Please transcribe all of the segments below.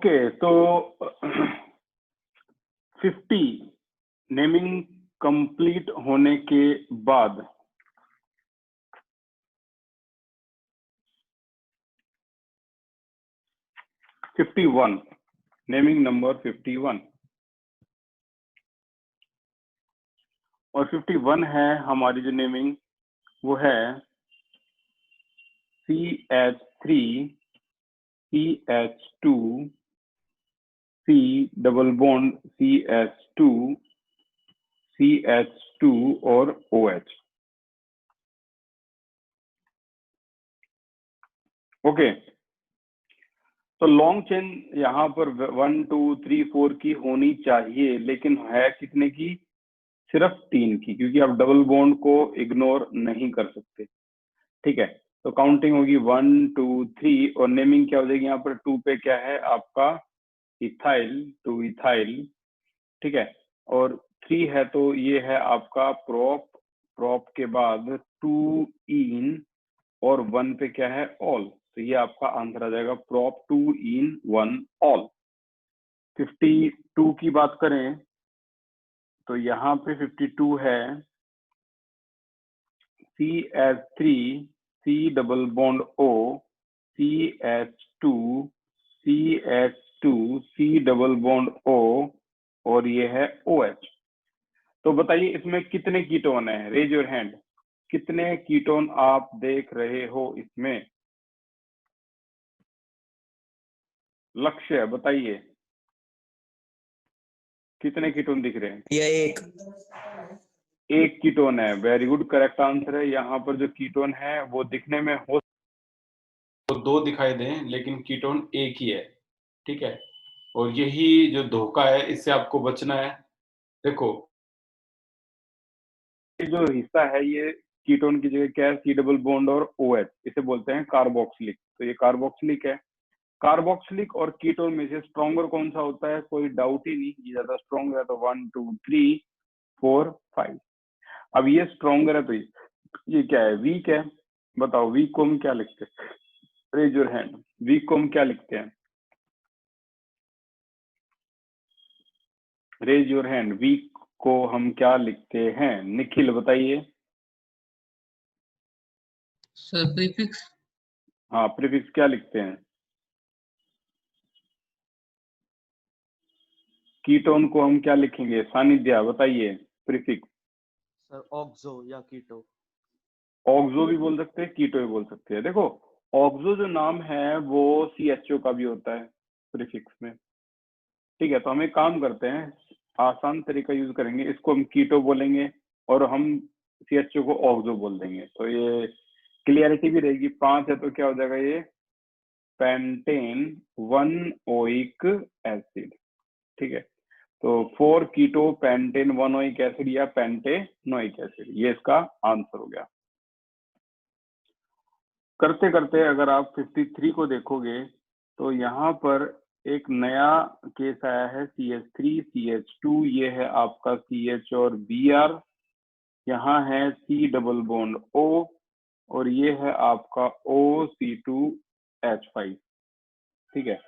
Okay, तो 50 naming complete होने के बाद नेमिंग नंबर 51 और 51 है हमारी जो नेमिंग, वो है CH3 CH2 C double bond CH2 CH2 और OH। ओके, तो लॉन्ग चेन यहाँ पर 1 2 3 4 की होनी चाहिए, लेकिन है कितने की? सिर्फ 3 की, क्योंकि आप डबल बॉन्ड को इग्नोर नहीं कर सकते। ठीक है, तो काउंटिंग होगी 1 2 3 और नेमिंग क्या हो जाएगी यहाँ पर? 2 पे क्या है आपका? Ethyl, 2 ethyl. ठीक है, और 3 है तो ये है आपका प्रोप। प्रोप के बाद 2 इन और 1 पे क्या है? ऑल। तो ये आपका आंसर आ जाएगा प्रोप 2 इन 1 ऑल। 52 की बात करें तो यहाँ पे 52 है CH3 C double bond O CH2 CH2 C double bond O और ये है OH। तो बताइए इसमें कितने कीटोन है? रेज योर हैंड, कितने कीटोन आप देख रहे हो इसमें? लक्ष्य बताइए, कितने कीटोन दिख रहे हैं? ये एक कीटोन है। वेरी गुड, करेक्ट आंसर है। यहाँ पर जो कीटोन है वो दिखने में हो तो 2 दिखाई दें, लेकिन कीटोन एक ही है। ठीक है, और यही जो धोखा है, इससे आपको बचना है। देखो, ये जो हिस्सा है ये कीटोन की जगह क्या है? C डबल बॉन्ड और OH, इसे बोलते हैं कार्बोक्सिलिक। तो ये कार्बोक्सिलिक है। कार्बोक्सिलिक और कीटोन में से स्ट्रॉन्गर कौन सा होता है? कोई डाउट ही नहीं, ये ज्यादा स्ट्रॉन्ग है। तो 1 2 3 4 5। अब ये स्ट्रॉन्गर है तो ये क्या है? वीक है। बताओ वीक को हम क्या लिखते हैं? रेज योर हैंड, वीक को हम क्या लिखते हैं? रेज योर हैंड, वीक को हम क्या लिखते हैं? निखिल बताइए। Sir prefix. हाँ, प्रीफिक्स क्या लिखते हैं? कीटोन को हम क्या लिखेंगे? सानिध्या बताइए प्रीफिक्स। सर ऑक्सो या कीटो। ऑक्सो भी बोल सकते हैं, कीटो भी बोल सकते हैं। देखो, ऑक्सो जो नाम है वो CHO का भी होता है प्रीफिक्स में। ठीक है, तो हम एक काम करते हैं, आसान तरीका यूज करेंगे। इसको हम कीटो बोलेंगे और हम CHO को ऑक्सो बोल देंगे, तो ये क्लियरिटी भी रहेगी। 5 है तो क्या हो जाएगा? ये पेंटेन 1 ओइक एसिड। ठीक है, तो 4 कीटो पेंटेन 1 ओइक एसिड या पेंटेनोइक एसिड, ये इसका आंसर हो गया। करते करते अगर आप 53 को देखोगे तो यहाँ पर एक नया केस आया है, CH3 CH2। ये है आपका CH और Br। यहाँ है C डबल बॉन्ड O और ये है आपका OC2H5। ठीक है,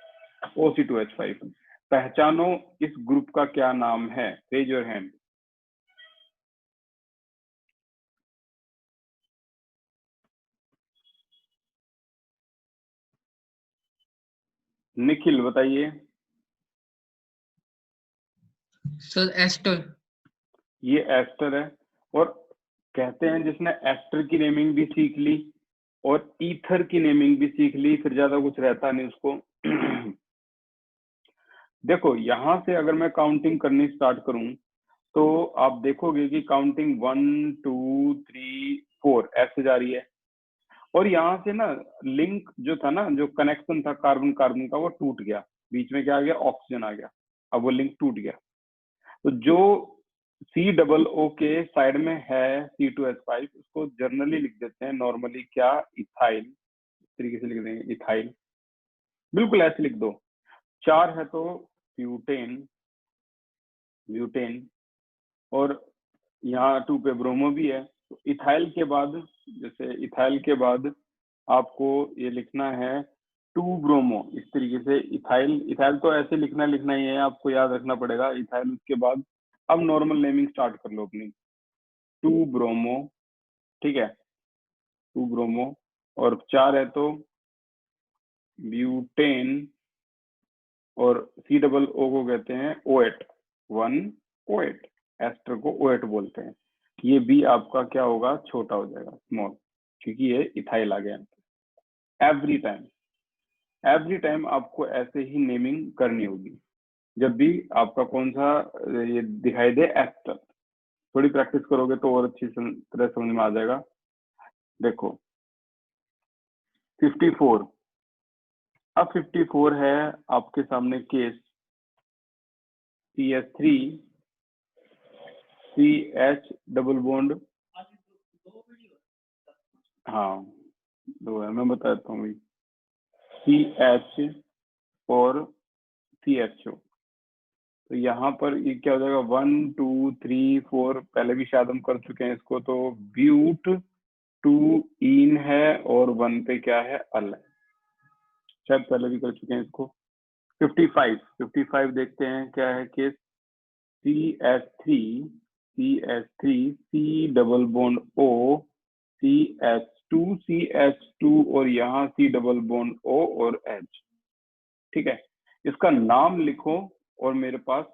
OC2H5। पहचानो इस ग्रुप का क्या नाम है? Raise your hand. निखिल बताइए। Sir ester. ये एस्टर है, और कहते हैं जिसने एस्टर की नेमिंग भी सीख ली और ईथर की नेमिंग भी सीख ली, फिर ज्यादा कुछ रहता नहीं उसको। देखो, यहां से अगर मैं काउंटिंग करनी स्टार्ट करूं तो आप देखोगे कि काउंटिंग 1 2 3 4 ऐसे जा रही है। और यहाँ से ना लिंक जो था ना, जो कनेक्शन था कार्बन कार्बन का, वो टूट गया। बीच में क्या आ गया? ऑक्सीजन आ गया। अब वो लिंक टूट गया। तो जो C डबल O के साइड में है C2H5, उसको जर्नली लिख देते हैं नॉर्मली क्या? इथाइल। इस तरीके से लिख देंगे इथाइल, बिल्कुल ऐसे लिख दो। 4 है तो ब्यूटेन, ब्यूटेन, और यहाँ 2 पे ब्रोमो भी है। तो इथाइल के बाद, जैसे इथाइल के बाद आपको ये लिखना है 2 ब्रोमो, इस तरीके से इथाइल। इथाइल तो ऐसे लिखना ही है, आपको याद रखना पड़ेगा इथाइल। उसके बाद अब नॉर्मल नेमिंग स्टार्ट कर लो अपनी। 2 ब्रोमो, ठीक है, 2 ब्रोमो, और 4 है तो ब्यूटेन, और COO को कहते हैं O8, 1 O8, एस्टर को O8 बोलते हैं। ये भी आपका क्या होगा, छोटा हो जाएगा, स्मॉल, क्योंकि ये इथाइल आ गया। एवरी टाइम आपको ऐसे ही नेमिंग करनी होगी जब भी आपका कौन सा ये दिखाई दे एस्टर। थोड़ी प्रैक्टिस करोगे तो और अच्छी तरह समझ में आ जाएगा। देखो 54, अब 54 है आपके सामने case CH3 CH double bond, हाँ 2 है, मैं बता देता हूँ। CH और CHO, तो यहाँ पर ये क्या हो जाएगा, 1 2 3 4, पहले भी शायद हम कर चुके हैं इसको। तो ब्यूट 2 इन है और 1 पे क्या है, अल है, शायद पहले भी कर चुके हैं इसको। 55 देखते हैं क्या है case. CH3 C double bond O CH2 और यहाँ C डबल बॉन्ड O और H, ठीक है। इसका नाम लिखो और मेरे पास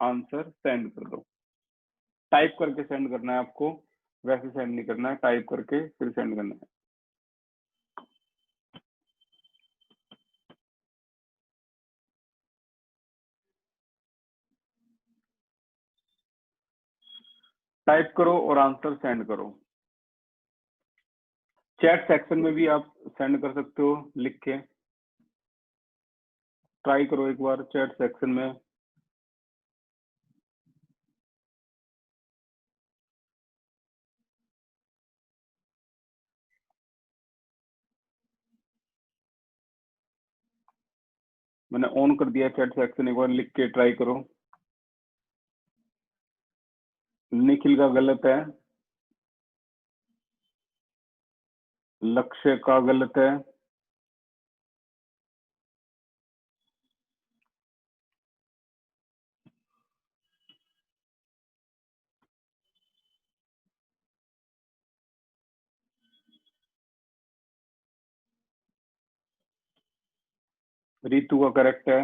आंसर सेंड कर दो। टाइप करके सेंड करना है आपको, वैसे सेंड नहीं करना है, टाइप करके फिर सेंड करना है। टाइप करो और आंसर सेंड करो। चैट सेक्शन में भी आप सेंड कर सकते हो लिख के। ट्राई करो एक बार चैट सेक्शन में। मैंने ऑन कर दिया चैट सेक्शन, एक बार लिख के ट्राई करो। निखिल का गलत है, लक्ष्य का गलत है, रितु का करेक्ट है,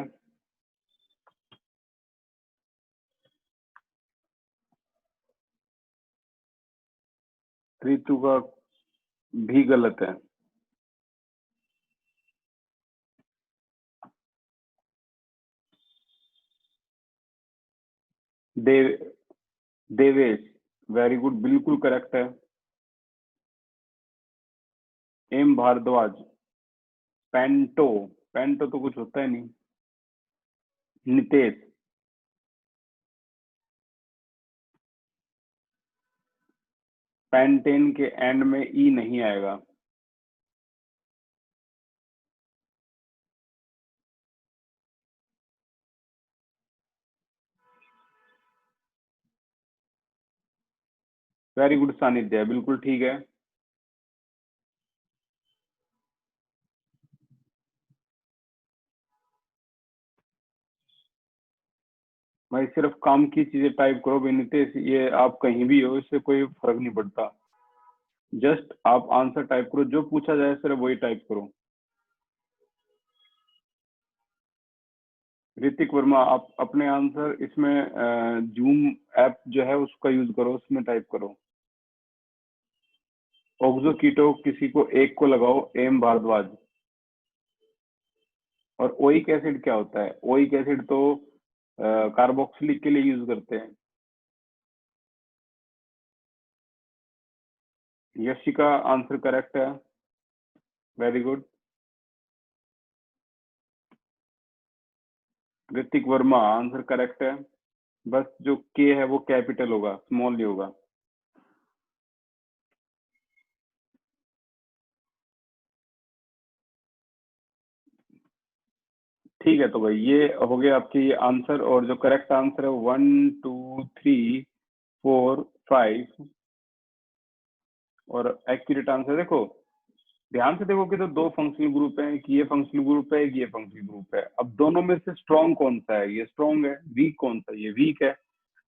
रितु का भी गलत है। देवेश वेरी गुड, बिल्कुल करेक्ट है। एम भारद्वाज पेंटो, पेंटो तो कुछ होता है नहीं। नितेश पेंटेन के एंड में ई नहीं आएगा। वेरी गुड सानिध्य, बिल्कुल ठीक है। भाई सिर्फ काम की चीजें टाइप करो भाई नितेश, ये आप कहीं भी हो इससे कोई फर्क नहीं पड़ता। जस्ट आप आंसर टाइप करो, जो पूछा जाए सिर्फ वही टाइप करो। ऋतिक वर्मा आप अपने आंसर इसमें जूम ऐप जो है उसका यूज करो, उसमें टाइप करो। ऑक्सो कीटो किसी को एक को लगाओ, एम भारद्वाज। और ओइक एसिड क्या होता है, ओइक एसिड तो कार्बोक्सिलिक के लिए यूज करते हैं। यशिका आंसर करेक्ट है, very good. Hrithik Verma answer correct है, बस जो के है वो कैपिटल होगा, स्मॉल नहीं होगा। ठीक है, तो भाई ये हो गया आपके आंसर, और जो करेक्ट आंसर है 1 2 3 4 5, और एक्यूरेट आंसर देखो ध्यान से देखोगे तो दो फंक्शनल ग्रुप है, एक ये फंक्शनल ग्रुप है, एक ये फंक्शनल ग्रुप है। अब दोनों में से स्ट्रॉन्ग कौन सा है? ये स्ट्रॉन्ग है। वीक कौन सा? ये वीक है।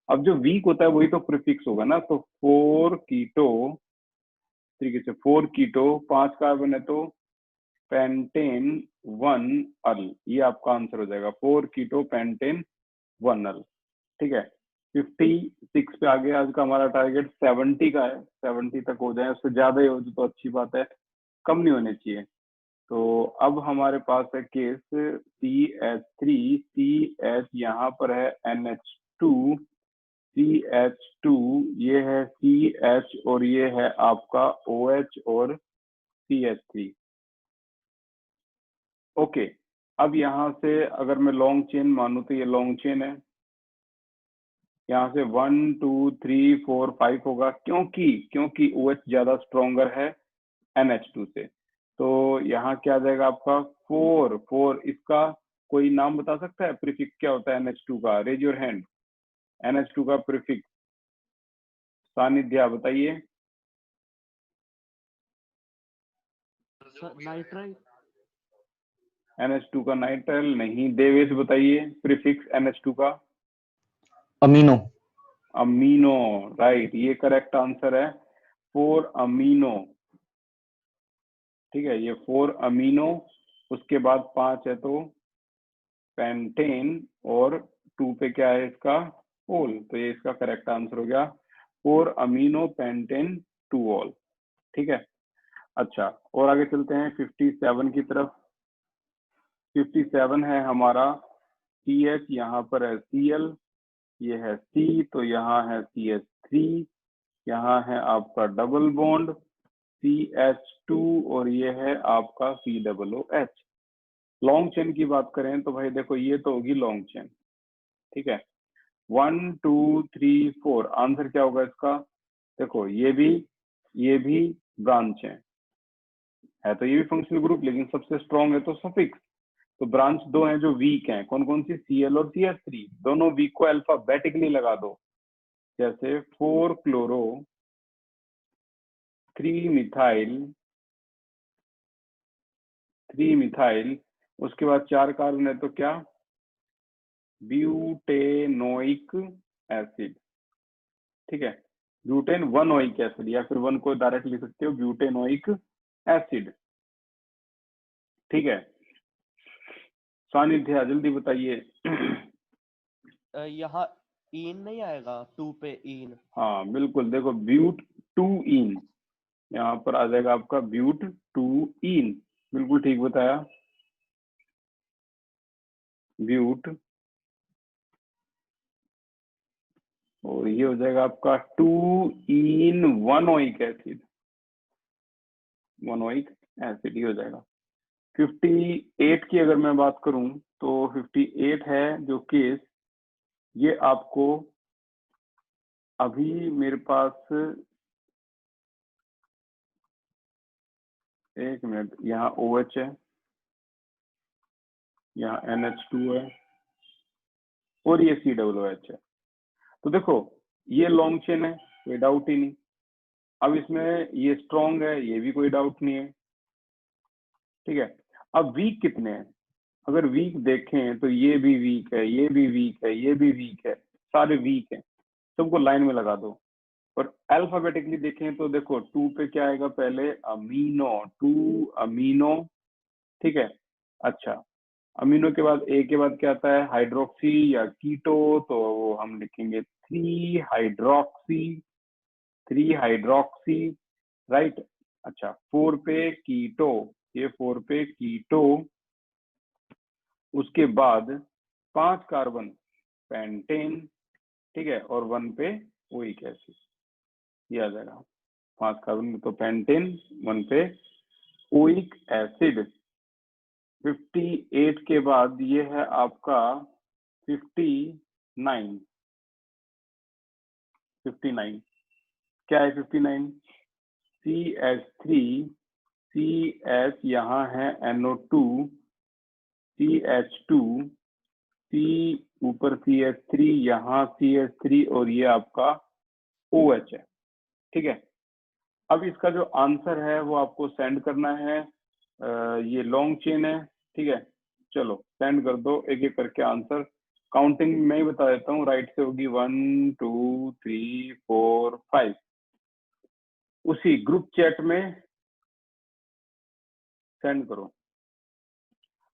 अब जो वीक होता है वही तो प्रीफिक्स होगा ना। तो 4 कीटो तरीके से 4 कीटो 5 कार्बन है तो पेंटेन 1 अल, ये आपका आंसर हो जाएगा 4 कीटो पेंटेन 1 अल। ठीक है, 56 पे आगे। आज का हमारा टारगेट 70 का है, 70 तक हो जाए, उससे ज्यादा ही हो जाए तो अच्छी बात है, कम नहीं होने चाहिए। तो अब हमारे पास है केस CH3 CH, यहाँ पर है NH2 CH2, ये है CH और ये है आपका OH और CH3। ओके, अब यहाँ से अगर मैं लॉन्ग चेन मानूं तो ये लॉन्ग चेन है। यहाँ से 1 2 3 4 5 होगा, क्योंकि OH ज्यादा स्ट्रॉन्गर है NH2 से। तो यहाँ क्या आ जाएगा आपका 4। इसका कोई नाम बता सकता है? प्रीफिक्स क्या होता है NH2 का? Raise your hand. NH2 का प्रीफिक्स सानिध्या बताइए। नाइट्राइल। NH2 का नाइट्राइल नहीं। देवेश बताइए प्रीफिक्स NH2 का। अमीनो। अमीनो, राइट, ये करेक्ट आंसर है 4 अमीनो। ठीक है, ये 4 अमीनो, उसके बाद 5 है तो पेंटेन, और 2 पे क्या है इसका? ओल। तो ये इसका करेक्ट आंसर हो गया 4 अमीनो पेंटेन 2 ऑल। ठीक है, अच्छा, और आगे चलते हैं 57 की तरफ। 57 है हमारा CH, यहाँ पर है Cl, ये है C, तो यहाँ है CH3, यहाँ है आपका डबल बॉन्ड CH2 और ये है आपका COOH। लॉन्ग चेन की बात करें तो भाई देखो ये तो होगी लॉन्ग चेन। ठीक है, 1 2 3 4, आंसर क्या होगा इसका? देखो ये भी ब्रांच है तो ये भी फंक्शनल ग्रुप, लेकिन सबसे स्ट्रॉन्ग है तो सफिक्स। तो ब्रांच दो हैं जो वीक हैं, कौन कौन सी? Cl और CH3। दोनों वीक को अल्फाबेटिकली लगा दो, जैसे 4 क्लोरो 3 मिथाइल, उसके बाद 4 कार्बन है तो क्या? Butanoic acid. ठीक है, ब्यूटेन 1 ओइक एसिड, या फिर 1 को डायरेक्ट लिख सकते हो ब्यूटेनोइक एसिड। ठीक है, सानिध्या जल्दी बताइए। यहाँ इन नहीं आएगा 2 पे इन? हाँ बिल्कुल, देखो ब्यूट 2 इन, यहाँ पर आ जाएगा आपका ब्यूट 2 इन। बिल्कुल ठीक बताया, ब्यूट, और ये हो जाएगा आपका 2 इन 1 ओइक एसिड, 1 ओइक एसिड ही हो जाएगा। 58 की अगर मैं बात करूं तो 58 है जो केस, ये आपको अभी मेरे पास, एक मिनट, यहाँ OH है, यहाँ NH2 है और ये COOH है। तो देखो ये लॉन्ग चेन है, कोई डाउट ही नहीं। अब इसमें ये स्ट्रॉन्ग है, ये भी कोई डाउट नहीं है। ठीक है, अब वीक कितने हैं? अगर वीक देखें तो ये भी वीक है, ये भी वीक है, ये भी वीक है, सारे वीक हैं, सबको लाइन में लगा दो। और अल्फाबेटिकली देखें तो देखो 2 पे क्या आएगा? पहले अमीनो, 2 अमीनो। ठीक है, अच्छा, अमीनो के बाद ए के बाद क्या आता है? हाइड्रोक्सी या कीटो, तो वो हम लिखेंगे 3 हाइड्रोक्सी, राइट। अच्छा, 4 पे कीटो, ये 4 पे कीटो, उसके बाद 5 कार्बन पेंटेन, ठीक है, और 1 पे ओइक एसिड, ये आ जाएगा 5 कार्बन में तो पेंटेन, 1 पे ओइक एसिड। 58 के बाद ये है आपका 59। क्या है 59? CH3 CH, यहाँ है NO2 CH2 C, ऊपर CH3, यहाँ CH3 और ये आपका OH है। ठीक है, अब इसका जो आंसर है वो आपको सेंड करना है। ये लॉन्ग चेन है, ठीक है। चलो सेंड कर दो एक एक करके आंसर। काउंटिंग मैं ही बता देता हूँ, राइट से होगी 1 2 3 4 5। उसी ग्रुप चैट में सेंड करो।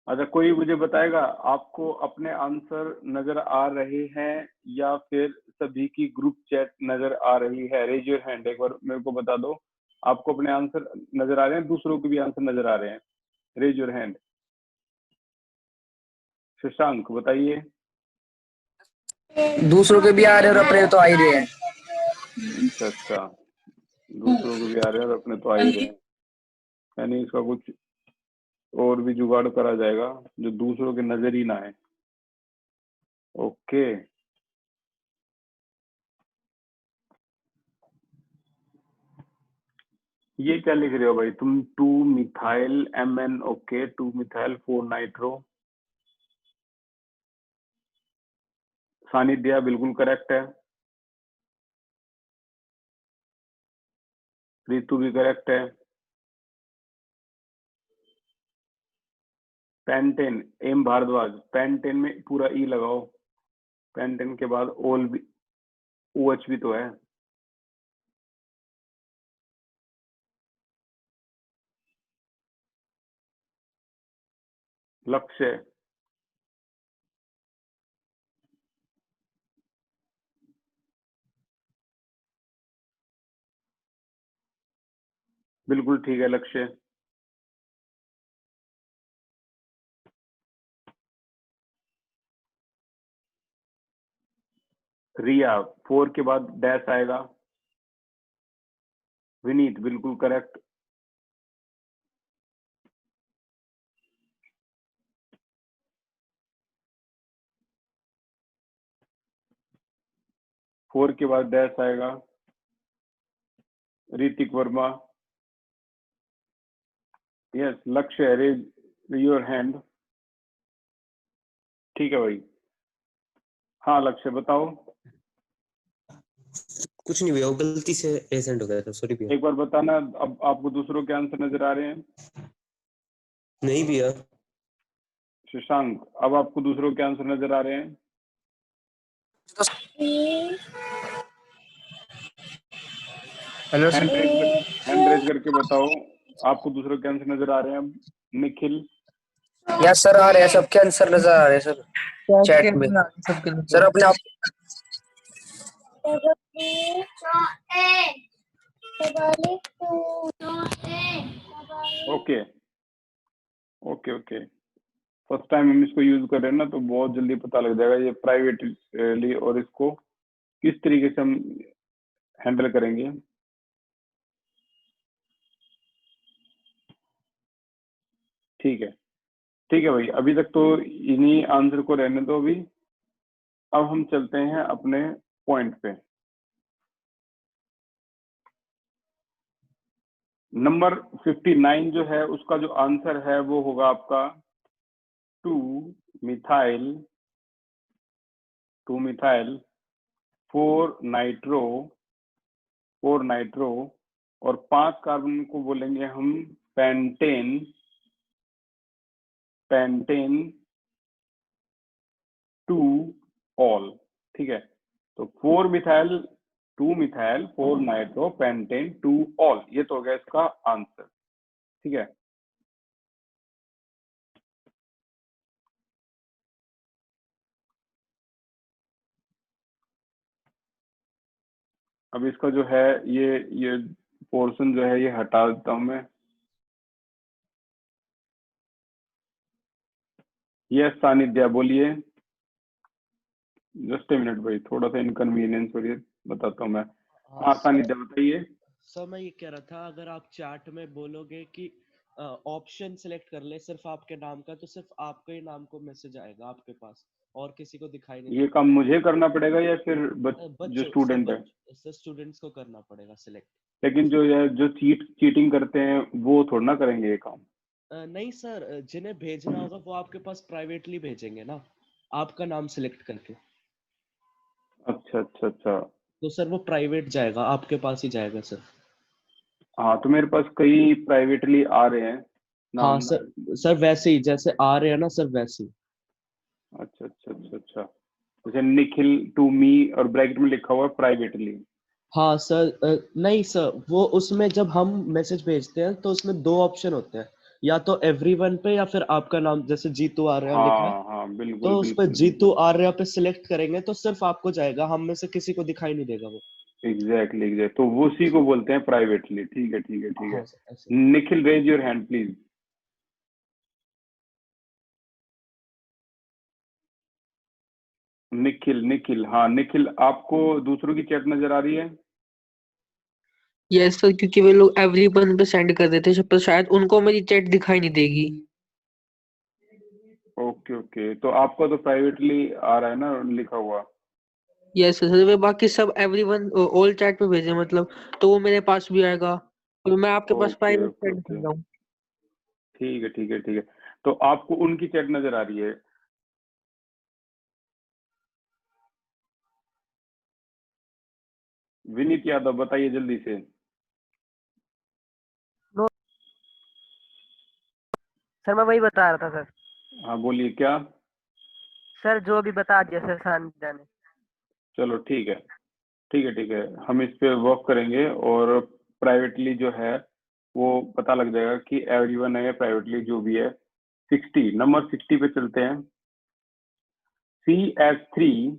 अच्छा, कोई मुझे बताएगा आपको अपने आंसर नजर आ रहे हैं या फिर सभी की ग्रुप चैट नजर आ रही है? रेज योर हैंड, एक बार मेरे को बता दो। आपको अपने आंसर नजर आ रहे हैं, दूसरों के भी आंसर नजर आ रहे हैं? Raise your hand. शशांक बताइए। दूसरों के भी आ रहे हैं और अपने तो आ ही रहे हैं। अच्छा अच्छा, दूसरों के भी आ रहे हैं और अपने तो आ ही रहे हैं, यानी इसका कुछ और भी जुगाड़ करा जाएगा जो दूसरों के नजर ही ना आए। ओके, ये क्या लिख रहे हो भाई तुम? 2 methyl MN, okay 2 methyl 4 nitro. Sanidhya बिल्कुल करेक्ट है, रितु भी करेक्ट है। पेंटेन, एम भारद्वाज, पेंटेन में पूरा ई लगाओ, पेंटेन के बाद ओल भी, OH भी तो है। लक्ष्य, बिल्कुल ठीक है लक्ष्य। रिया, 4 के बाद डैश आएगा। विनीत बिल्कुल करेक्ट। फोर के बाद डैश आएगा। ऋतिक वर्मा, यस लक्ष्य, रेज योर हैंड। ठीक है भाई। हाँ लक्ष्य बताओ। कुछ नहीं भैया, वो गलती से एसेंट हो गया था, सॉरी भैया। एक बार बताना, अब आपको दूसरों के आंसर नजर आ रहे हैं? नहीं भैया। शशांक, अब आपको दूसरों के आंसर नजर आ रहे हैं? हेलो हैंड रेज करके बताओ, आपको दूसरों के आंसर नजर आ रहे हैं? अब निखिल, यस सर, आ रहे हैं, सबके आंसर नजर आ रहे हैं सर चैट में। सर अपने आप okay okay okay. First time हम इसको यूज कर रहे हैं ना, तो बहुत जल्दी पता लग जाएगा ये प्राइवेटली, और इसको किस तरीके से हम हैंडल करेंगे। ठीक है भाई, अभी तक तो इन्हीं आंसर को रहने दो अभी। अब हम चलते हैं अपने पॉइंट पे। नंबर 59 जो है उसका जो आंसर है वो होगा आपका 2 मिथाइल 4 नाइट्रो और 5 कार्बन को बोलेंगे हम पेंटेन 2 ऑल। ठीक है, तो 4 methyl 2 methyl 4 nitro pentane 2 all, ये तो हो गया इसका आंसर। ठीक है, अब इसका जो है ये पोर्शन जो है ये हटा देता हूं मैं। यस सानिध्या बोलिए। जस्ट ए मिनट भाई, थोड़ा सा इनकन्वीनियंस हो रही है, बताता हूँ मैं। हाँ सानिध्या बताइए। सर मैं ये कह रहा था, अगर आप चैट में बोलोगे कि ऑप्शन सिलेक्ट कर ले सिर्फ आपके नाम का, तो सिर्फ आपके ही नाम को मैसेज आएगा आपके पास, और किसी को दिखाई नहीं ये काम मुझे करना पड़ेगा या फिर जो स्टूडेंट है? सर स्टूडेंट्स को करना पड़ेगा सिलेक्ट। लेकिन जो चीटिंग करते हैं वो थोड़ा ना करेंगे ये काम। नहीं सर, जिन्हें भेजना होगा वो आपके पास प्राइवेटली भेजेंगे ना, आपका नाम सिलेक्ट करके। अच्छा अच्छा अच्छा। तो सर वो प्राइवेट जाएगा, आपके पास ही जाएगा सर। हाँ, तो मेरे पास कई प्राइवेटली आ रहे हैं हाँ नाम। सर वैसे ही जैसे आ रहे हैं ना सर, वैसे ही। अच्छा अच्छा अच्छा अच्छा, जैसे निखिल टू मी और ब्रैकेट में लिखा हुआ है प्राइवेटली। हाँ सर, नहीं सर, वो उसमें जब हम मैसेज भेजते हैं तो उसमें दो ऑप्शन होते हैं, या तो एवरीवन पे या फिर आपका नाम, जैसे जीतू आर्या लिखा है, हाँ हाँ, बिल्कुल तो उस पे बिल्कुल जीतू बिल्कुल। आर्या पे सिलेक्ट करेंगे तो सिर्फ आपको जाएगा, हम में से किसी को दिखाई नहीं देगा वो। एग्जैक्टली एग्जैक्ट, तो वो उसी को जी। बोलते हैं प्राइवेटली। ठीक है ठीक है ठीक है। हाँ सर ऐसे। Nikhil, raise your hand please. Nikhil Nikhil, हाँ निखिल, आपको दूसरों की चैट नजर आ रही है? यस सर, क्योंकि वे लोग एवरीवन पे सेंड कर देते हैं, पर शायद उनको मेरी चैट दिखाई नहीं देगी। ओके ओके, तो आपका तो प्राइवेटली आ रहा है ना लिखा हुआ? यस सर, वे बाकी सब एवरीवन ऑल चैट पे भेजे मतलब, तो वो मेरे पास भी आएगा, और मैं आपके पास ओके प्राइवेट ओके सेंड कर ओके, रहा हूँ। ठीक है ठीक है ठीक है। तो आपको उनकी चैट नजर आ रही है? विनीत यादव, बताइए जल्दी से। सर मैं वही बता रहा था सर। हाँ बोलिए क्या? सर जो भी बता दिया सर सानिध्या ने। चलो ठीक है ठीक है ठीक है, हम इस पे वर्क करेंगे और प्राइवेटली जो है वो पता लग जाएगा कि एवरीवन है या प्राइवेटली जो भी है। 60, नंबर 60 पे चलते हैं। CS3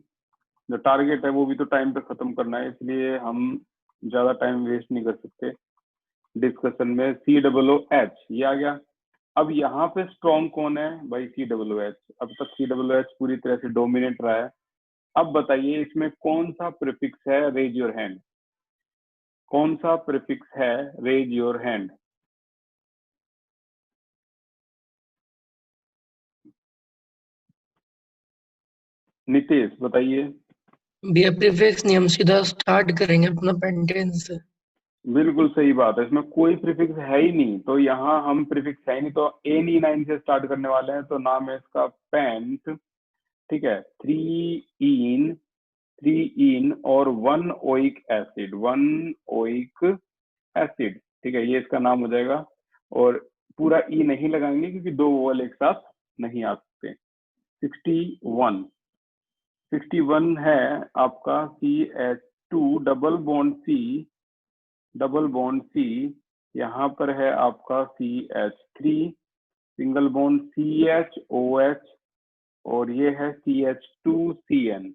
जो टारगेट है वो भी तो टाइम पे खत्म करना है, इसलिए हम ज्यादा टाइम वेस्ट नहीं कर सकते डिस्कशन में। COOH ये आ गया। अब यहाँ पे स्ट्रॉन्ग कौन है भाई? COOH। अब तक COOH पूरी तरह से डोमिनेट रहा है। अब बताइए इसमें कौन सा प्रीफिक्स है? Raise your hand. कौन सा प्रीफिक्स है? Raise your hand. नितेश बताइए। भैया प्रीफिक्स नहीं, हम सीधा स्टार्ट करेंगे अपना पेंटेन से। बिल्कुल सही बात है, इसमें कोई प्रीफिक्स है ही नहीं, तो यहाँ हम प्रीफिक्स है ही नहीं, तो ANE9 से स्टार्ट करने वाले हैं, तो नाम है इसका पेंट। ठीक है, 3 इन और 1 ओइक एसिड, 1 ओइक एसिड। ठीक है, ये इसका नाम हो जाएगा। और पूरा ई नहीं लगाएंगे क्योंकि दो वोवल एक साथ नहीं आ सकते। 61 है आपका CH2 डबल बॉन्ड C। यहाँ पर है आपका CH3 सिंगल बॉन्ड CHOH, और ये है CH2CN,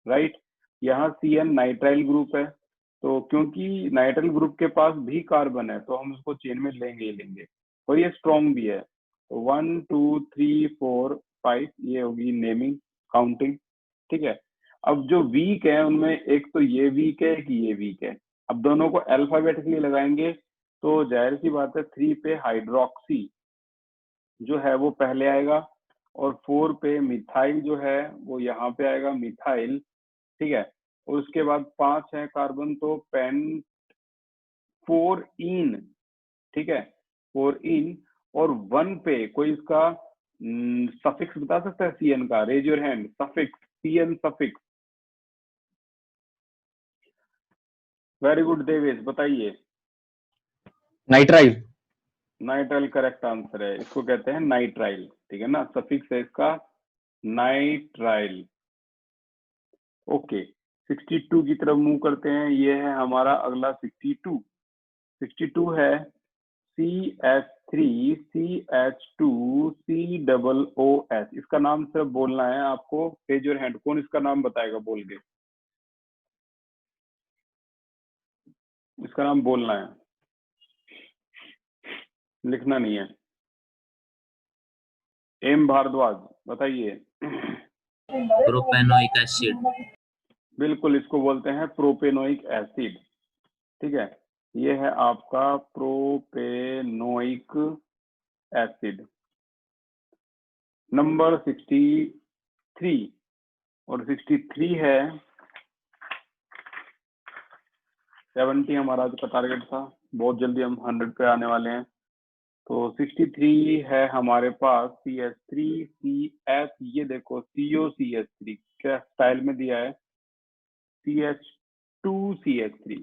राइट। यहाँ CN नाइट्राइल ग्रुप है, तो क्योंकि नाइट्राइल ग्रुप के पास भी कार्बन है तो हम उसको चेन में लेंगे ही लेंगे, और ये स्ट्रॉन्ग भी है। तो 1 2 3 4 5 ये होगी नेमिंग काउंटिंग। ठीक है, अब जो वीक है उनमें एक तो ये वीक है, एक ये वीक है। अब दोनों को अल्फाबेटिकली लगाएंगे तो जाहिर सी बात है 3 पे हाइड्रोक्सी जो है वो पहले आएगा, और 4 पे मिथाइल जो है वो यहाँ पे आएगा, मिथाइल। ठीक है, और उसके बाद 5 है कार्बन, तो पेन 4 इन। ठीक है, 4 इन। और 1 पे कोई इसका सफिक्स बता सकता है CN का? Raise your hand, suffix, CN suffix. Very good Devesh, बताइए। नाइट्राइल। नाइट्राइल करेक्ट आंसर है, इसको कहते हैं नाइट्राइल। ठीक है ना, सफिक्स है इसका नाइट्राइल। ओके, 62 की तरफ मूव करते हैं, ये है हमारा अगला 62। 62 है CH3 CH2 COOH। इसका नाम सिर्फ बोलना है आपको। रेज योर हैंड, कौन इसका नाम बताएगा बोल के? इसका नाम बोलना है, लिखना नहीं है। एम भारद्वाज बताइए। Propanoic acid. बिल्कुल, इसको बोलते हैं प्रोपेनोइक एसिड। ठीक है, ये है आपका प्रोपेनोइक एसिड। नंबर 63, और 63 है 70 हमारा आज का टारगेट था, बहुत जल्दी हम 100 पे आने वाले हैं। तो 63 है हमारे पास CH3CH, ये देखो COCH3 क्या स्टाइल में दिया है, CH2CH3।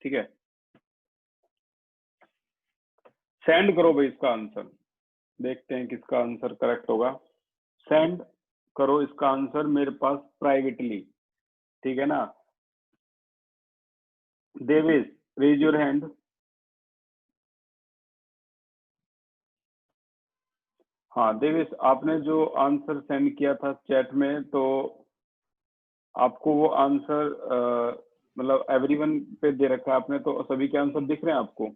ठीक है, सेंड करो भाई इसका आंसर, देखते हैं किसका आंसर करेक्ट होगा। सेंड करो इसका आंसर मेरे पास प्राइवेटली, ठीक है ना। Devesh raise your hand. हाँ देवेश, आपने जो आंसर सेंड किया था चैट में, तो आपको वो आंसर मतलब एवरीवन पे दे रखा है आपने, तो सभी के आंसर दिख रहे हैं आपको?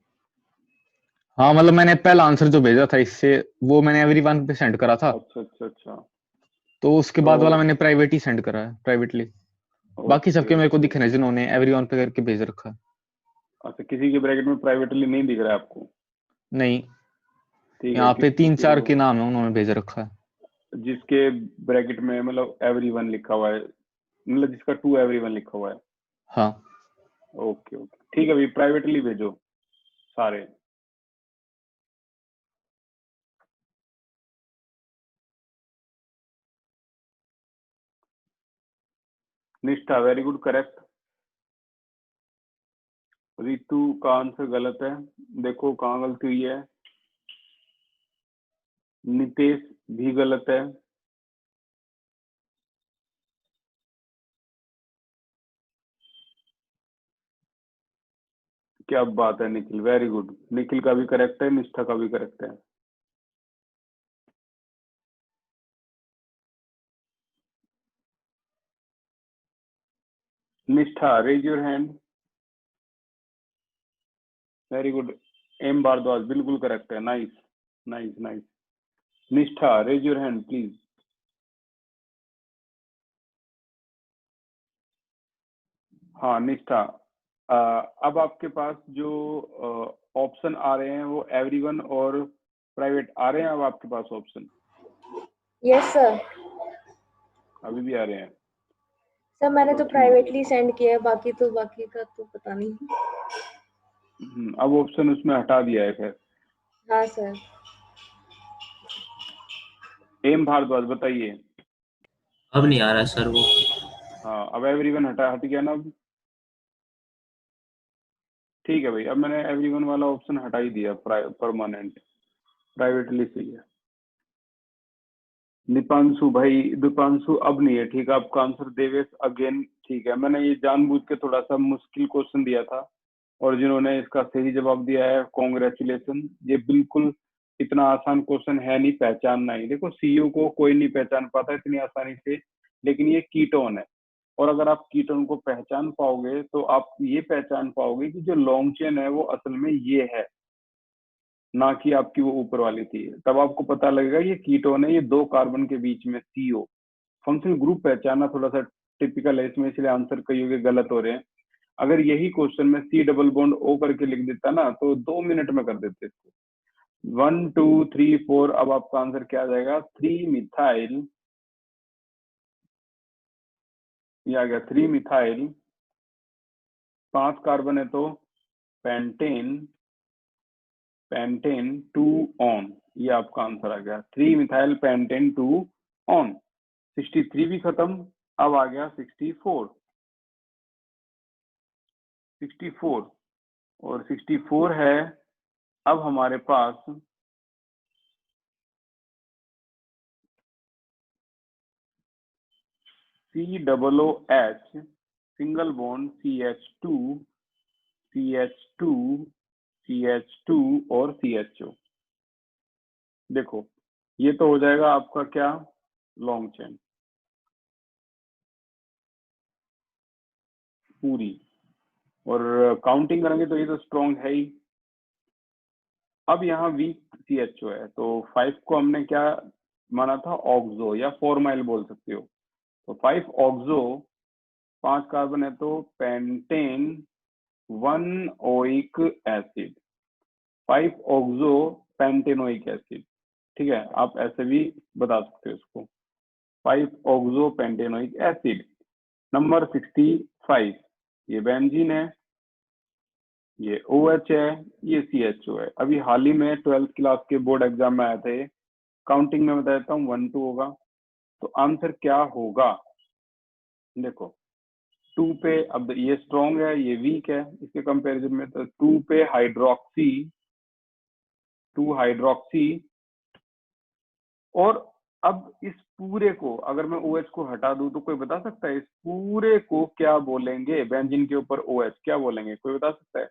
हाँ मतलब मैंने पहला आंसर जो भेजा था इससे, वो मैंने एवरीवन पे सेंड करा था। अच्छा अच्छा अच्छा। तो उसके बाद वाला मैंने प्राइवेट ही सेंड करा है, प्राइवेटली। बाकी सबके मेरे को दिख रहे हैं जिन्होंने एवरीवन पे करके भेज रखा है। अच्छा, किसी के ब्रैकेट में प्राइवेटली नहीं दिख रहा है आपको? नहीं, ठीक है। यहाँ पे 3-4 के नाम है उन्होंने भेज रखा है। जिसके ब्रैकेट में मतलब एवरीवन लिखा हुआ है, मतलब जिसका टू एवरीवन लिखा हुआ है। हाँ ओके ओके, ठीक है भाई, प्राइवेटली भेजो सारे। निष्ठा वेरी गुड, करेक्ट। रितु का आंसर गलत है, देखो कहाँ गलती हुई है। नितेश भी गलत है। क्या बात है निखिल, वेरी गुड। निखिल का भी करेक्ट है, निष्ठा का भी करेक्ट है। Nishtha raise your hand. Very good. M Bhardwaj बिल्कुल करेक्ट है, nice nice nice. Nishtha raise your hand please. हाँ निष्ठा, अब आपके पास जो ऑप्शन आ रहे हैं वो एवरीवन और प्राइवेट आ रहे हैं अब आपके पास ऑप्शन? Yes sir. अभी भी आ रहे हैं सर मैंने तो प्राइवेटली सेंड किया है, बाकी का तो पता नहीं। अब ऑप्शन उसमें हटा दिया है खैर। हाँ सर। एम भारद्वाज बताइए। अब नहीं आ रहा सर वो। हाँ अब एवरीवन हट गया ना अब? ठीक है भाई, अब मैंने एवरीवन वाला ऑप्शन हटा ही दिया, परमानेंट। प्राइवेटली सही है। दीपांशु भाई, दीपांशु अब नहीं है, ठीक है आपका आंसर। देवेश अगेन, ठीक है। मैंने ये जानबूझ के थोड़ा सा मुश्किल क्वेश्चन दिया था, और जिन्होंने इसका सही जवाब दिया है कॉन्ग्रेचुलेशन। ये बिल्कुल इतना आसान क्वेश्चन है नहीं, पहचानना ही। देखो सीयू को कोई नहीं पहचान पाता इतनी आसानी से, लेकिन ये कीटोन है, और अगर आप कीटोन को पहचान पाओगे तो आप ये पहचान पाओगे कि जो लॉन्ग चेन है वो असल में ये है, ना कि आपकी वो ऊपर वाली थी। तब आपको पता लगेगा ये कीटोन है, ये 2 कार्बन के बीच में सीओ। फंक्शनल ग्रुप पहचानना थोड़ा सा टिपिकल है इसमें, इसलिए आंसर कई होंगे गलत हो रहे हैं। अगर यही क्वेश्चन में सी डबल बॉन्ड ओ करके लिख देता ना तो 2 मिनट में कर देते इसको। 1 2 3 4। अब आपका आंसर क्या आ जाएगा? 3 मिथाइल, ये आ गया 3 मिथाइल। 5 कार्बन है तो पेंटेन, पेंटेन 2 ऑन, ये आपका आंसर आ गया। 3 मिथाइल पेंटेन 2 ऑन। 63 भी खत्म, अब आ गया 64। 64 और 64 है अब हमारे पास COOH single bond CH2 CH2 CH2 और CHO। देखो ये तो हो जाएगा आपका क्या, लॉन्ग चेन पूरी, और काउंटिंग करेंगे तो ये तो स्ट्रॉन्ग है ही। अब यहाँ वीक CHO है, तो 5 को हमने क्या माना था? ऑक्सो या फॉर्माइल बोल सकते हो। तो 5 ऑक्सो, 5 कार्बन है तो pentane 1 oic acid, 5 oxo pentanoic acid. ठीक है, आप ऐसे भी बता सकते हो इसको, 5 ऑक्सो पेंटेनोइक एसिड। नंबर 65, ये बेंजीन है, ये OH है, ये CHO है। अभी हाल ही में 12th क्लास के बोर्ड एग्जाम में आए थे। काउंटिंग में बता देता हूँ, 1 2 होगा। तो आंसर क्या होगा? देखो 2 पे, अब ये स्ट्रॉन्ग है ये वीक है इसके कंपैरिजन में, तो 2 पे हाइड्रोक्सी 2 हाइड्रोक्सी। और अब इस पूरे को अगर मैं OH को हटा दूं तो कोई बता सकता है इस पूरे को क्या बोलेंगे? बेंजीन के ऊपर OH क्या बोलेंगे? कोई बता सकता है?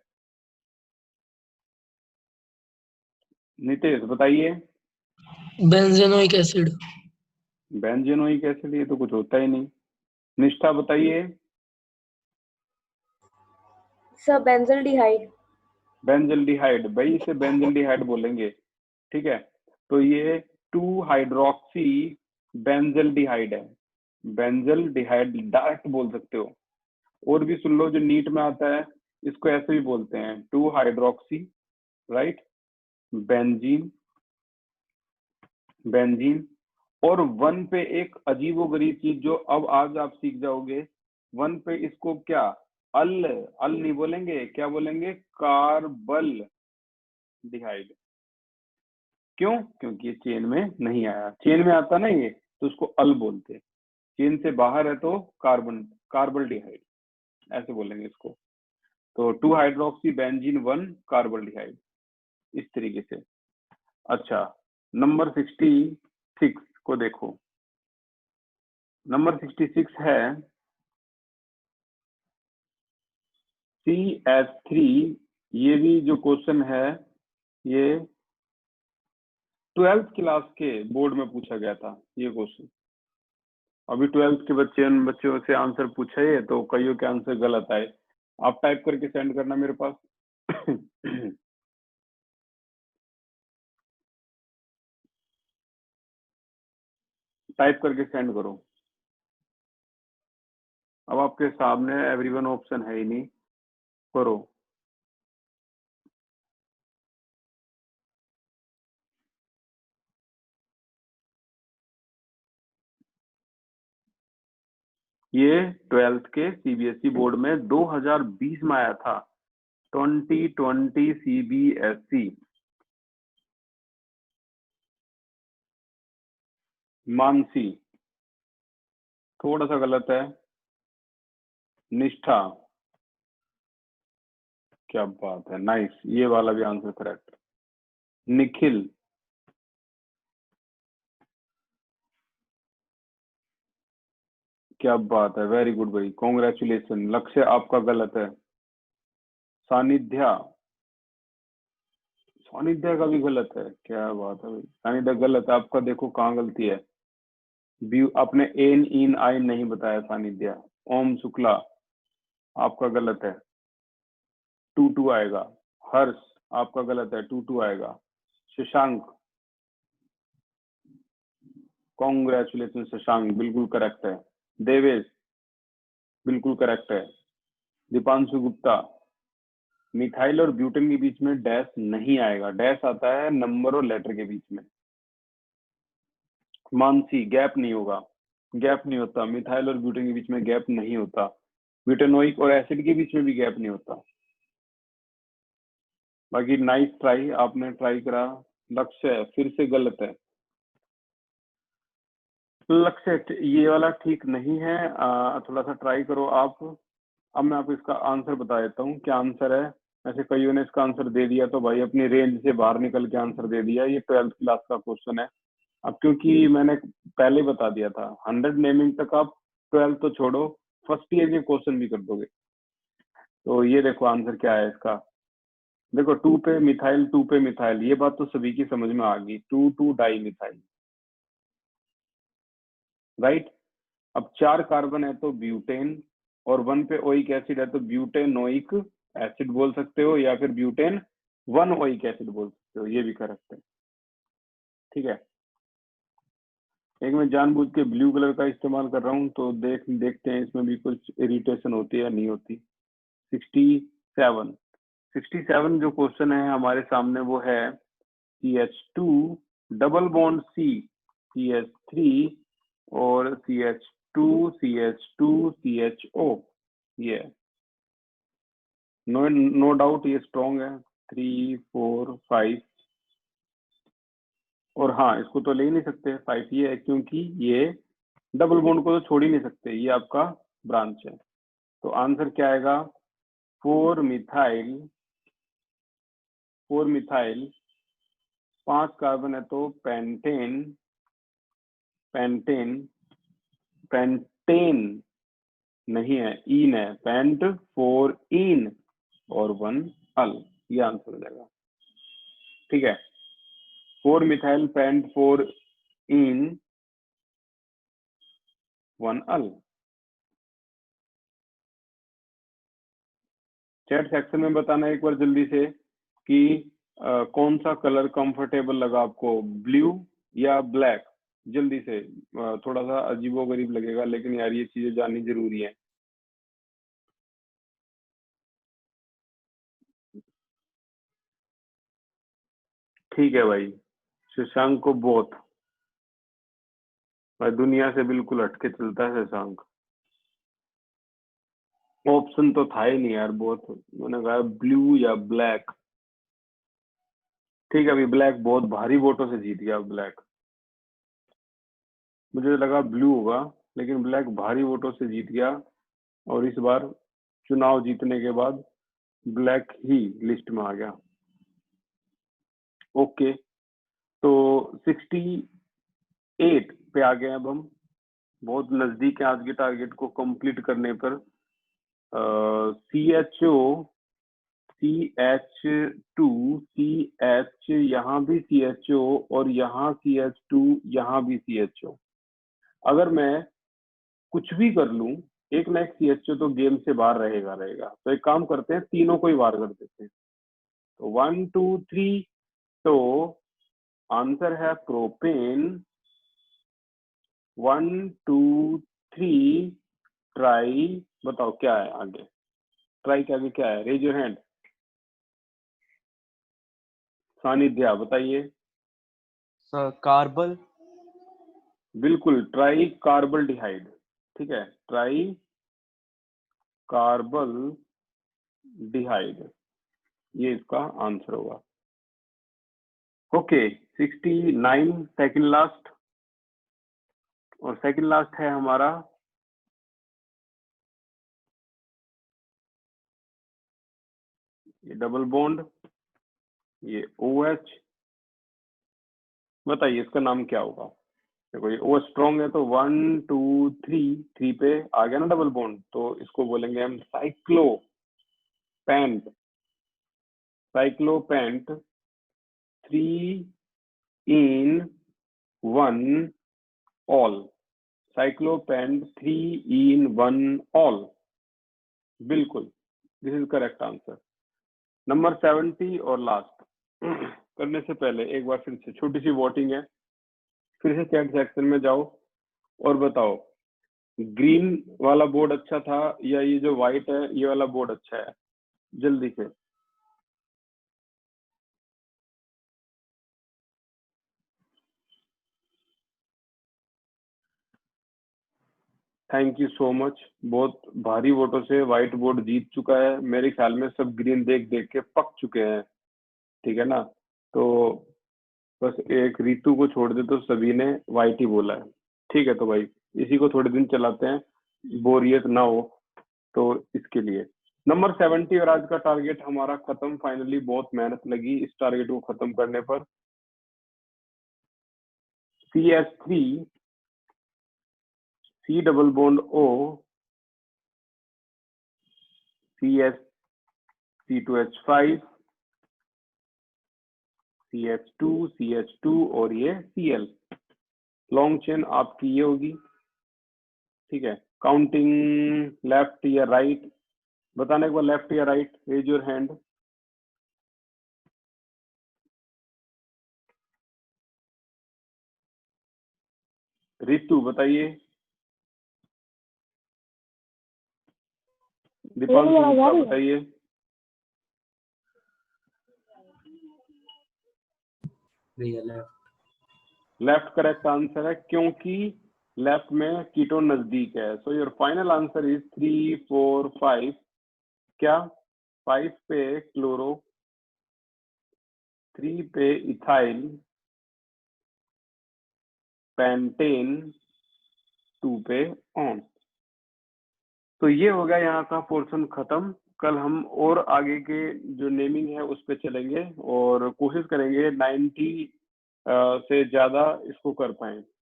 नितेश बताइए। बेंजेनोइक एसिड। बेंजीनोइक एसिड, ये तो कुछ होता ही नहीं। निष्ठा बताइए। Sir benzaldehyde. बेंजल्डिहाइड, भाई इसे बेंजल्डिहाइड बोलेंगे, ठीक है। तो ये 2 हाइड्रोक्सी बेंजल्डिहाइड है, बेंजल्डिहाइड डायरेक्ट बोल सकते हो। और भी सुन लो, जो नीट में आता है इसको ऐसे भी बोलते हैं 2 हाइड्रोक्सी, राइट, बेंजीन, बेंजीन। और 1 पे एक अजीबोगरीब चीज जो अब आज आप सीख जाओगे, 1 पे इसको क्या अल अल नहीं बोलेंगे, क्या बोलेंगे? कार्बल डिहाइड। क्यों? क्योंकि ये चेन में नहीं आया, चेन में आता ना ये तो उसको अल बोलते, चेन से बाहर है तो कार्बन कार्बल डिहाइड ऐसे बोलेंगे इसको। तो 2 हाइड्रोक्सी बेंजीन 1 कार्बल डिहाइड, इस तरीके से। अच्छा, नंबर 66 को देखो। नंबर 66 है CH3। ये भी जो क्वेश्चन है ये 12th क्लास के बोर्ड में पूछा गया था ये क्वेश्चन। अभी 12th के बच्चों से आंसर पूछा है तो कईयों के आंसर गलत आए। आप टाइप करके सेंड करना मेरे पास। टाइप करके सेंड करो। अब आपके सामने एवरीवन ऑप्शन है ही नहीं, करो। ये 12th के CBSE बोर्ड में 2020 में आया था, 2020 CBSE। मानसी थोड़ा सा गलत है। निष्ठा, क्या बात है, नाइस, ये वाला भी आंसर करेक्ट। निखिल, क्या बात है, वेरी गुड भाई, कॉन्ग्रेचुलेशन। लक्ष्य आपका गलत है। सानिध्या, सानिध्या का भी गलत है, क्या बात है भाई, सानिध्या गलत है आपका। देखो कहाँ गलती है, आपने एन इन आइन नहीं बताया सानिध्या। ओम शुक्ला आपका गलत है, 2 आएगा। हर्ष आपका गलत है, 2 आएगा। शशांक, कॉन्ग्रेचुलेशन शशांक, बिल्कुल करेक्ट है। देवेश बिल्कुल करेक्ट है। दीपांशु गुप्ता, मिथाइल और ब्यूटेन के बीच में डैश नहीं आएगा, डैश आता है नंबर और लेटर के बीच में। मानसी, गैप नहीं होगा, गैप नहीं होता, मिथाइल और ब्यूटेन के बीच में गैप नहीं होता, ब्यूटेनोइक और एसिड के बीच में भी गैप नहीं होता। बाकी नाइस ट्राई, आपने ट्राई करा। लक्ष्य फिर से गलत है, लक्ष्य ये वाला ठीक नहीं है, थोड़ा सा ट्राई करो आप। अब मैं आपको इसका आंसर बता देता हूँ क्या आंसर है। ऐसे कईयों ने इसका आंसर दे दिया तो भाई अपनी रेंज से बाहर निकल के आंसर दे दिया। ये 12th क्लास का क्वेश्चन है। अब क्योंकि मैंने पहले बता दिया था 100 नेमिंग तक आप 12 तो छोड़ो, फर्स्ट ईयर के क्वेश्चन भी कर दोगे। तो ये देखो आंसर क्या है इसका। देखो 2 पे मिथाइल, 2 पे मिथाइल, ये बात तो सभी की समझ में आ गई, 2 डाई मिथाइल, राइट। अब 4 कार्बन है तो ब्यूटेन, और 1 पे ओइक एसिड है तो ब्यूटेनोइक एसिड बोल सकते हो, या फिर ब्यूटेन 1 ओइक एसिड बोल सकते हो, ये भी करेक्ट है, ठीक है। एक मैं जानबूझ के ब्लू कलर का इस्तेमाल कर रहा हूँ तो देखते हैं इसमें भी कुछ इरिटेशन होती है या नहीं होती। 67 जो क्वेश्चन है हमारे सामने वो है CH2 double bond C CH3 और CH2 CH2 CHO। ये नो डाउट ये स्ट्रॉन्ग है, 3 4 5, और हाँ इसको तो ले ही नहीं सकते 5, ये है क्योंकि ये डबल बॉन्ड को तो छोड़ ही नहीं सकते, ये आपका ब्रांच है। तो आंसर क्या आएगा? 4 मिथाइल 5 कार्बन है तो पेंटेन, पेंटेन, पेंटेन नहीं है, इन है, पेंट 4 इन और 1 अल, ये आंसर हो जाएगा। ठीक है, 4 मिथाइल पेंट 4 इन 1 अल। चैट सेक्शन में बताना एक बार जल्दी से कि कौन सा कलर कंफर्टेबल लगा आपको, ब्लू या ब्लैक। जल्दी से, थोड़ा सा अजीबोगरीब लगेगा लेकिन यार ये चीजें जाननी जरूरी है। ठीक है भाई, शशांक को बहुत, भाई दुनिया से बिल्कुल हटके चलता है शशांक। ऑप्शन तो था ही नहीं यार, बहुत मैंने कहा ब्लू या ब्लैक। ठीक है, अभी ब्लैक बहुत भारी वोटों से जीत गया। ब्लैक, मुझे लगा ब्लू होगा लेकिन ब्लैक भारी वोटों से जीत गया, और इस बार चुनाव जीतने के बाद ब्लैक ही लिस्ट में आ गया। ओके, तो 68 पे आ गए अब हम, बहुत नजदीक है आज के टारगेट को कंप्लीट करने पर। CHO, CH2, CH, यहाँ भी CHO और यहाँ CH2, यहाँ भी CHO। अगर मैं कुछ भी कर लूं, एक ना एक CHO तो गेम से बाहर रहेगा। तो एक काम करते हैं, तीनों को ही बाहर कर देते हैं। तो 1 2 3, तो आंसर है प्रोपेन। 1 2 3 ट्राई, बताओ क्या है आगे, ट्राई के आगे क्या है, रेज योर हैंड। सानिध्या बताइए। कार्बल। बिल्कुल, ट्राई कार्बल डिहाइड। ठीक है, ट्राई कार्बल डिहाइड, ये इसका आंसर होगा। ओके, 69 सेकंड लास्ट, और सेकंड लास्ट है हमारा ये डबल बॉन्ड, ये OH। बताइए इसका नाम क्या होगा। देखो ये OH स्ट्रॉन्ग है तो 1 2 3 पे आ गया ना डबल बॉन्ड, तो इसको बोलेंगे हम साइक्लोपेंट। साइक्लोपेंट 3 इन 1 ऑल। साइक्लोपेंट 3 इन 1 ऑल, बिल्कुल, this is correct answer. Number 70 और लास्ट करने से पहले एक बार फिर से छोटी सी वोटिंग है, फिर से चैट सेक्शन में जाओ और बताओ ग्रीन वाला बोर्ड अच्छा था या ये जो व्हाइट है ये वाला बोर्ड अच्छा है, जल्दी से। थैंक यू सो मच, बहुत भारी वोटों से व्हाइट बोर्ड जीत चुका है। मेरे ख्याल में सब ग्रीन देख देख के पक चुके हैं, ठीक है ना। तो बस एक रीतू को छोड़ दे तो सभी ने व्हाइट ही बोला है। ठीक है, तो भाई इसी को थोड़े दिन चलाते हैं, बोरियत ना हो तो इसके लिए। नंबर 70 और आज का टारगेट हमारा खत्म फाइनली। बहुत मेहनत लगी इस टारगेट को खत्म करने पर। CH3, C double bond O, C2H5, CH2, CH2 और ये Cl। लॉन्ग चेन आपकी ये होगी, ठीक है। काउंटिंग लेफ्ट या राइट, बताने के बाद लेफ्ट या right, raise your hand. Ritu बताइए। दीपांशु गुप्ता बताइए। लेफ्ट करेक्ट आंसर है, क्योंकि लेफ्ट में कीटोन नजदीक है। So your final answer is 3 4 5। क्या 5 पे क्लोरो, 3 पे इथाइल, पेंटेन, 2 पे ऑन। तो ये हो गया यहाँ का पोर्शन खत्म। कल हम और आगे के जो नेमिंग है उस पे चलेंगे और कोशिश करेंगे 90 से ज्यादा इसको कर पाए।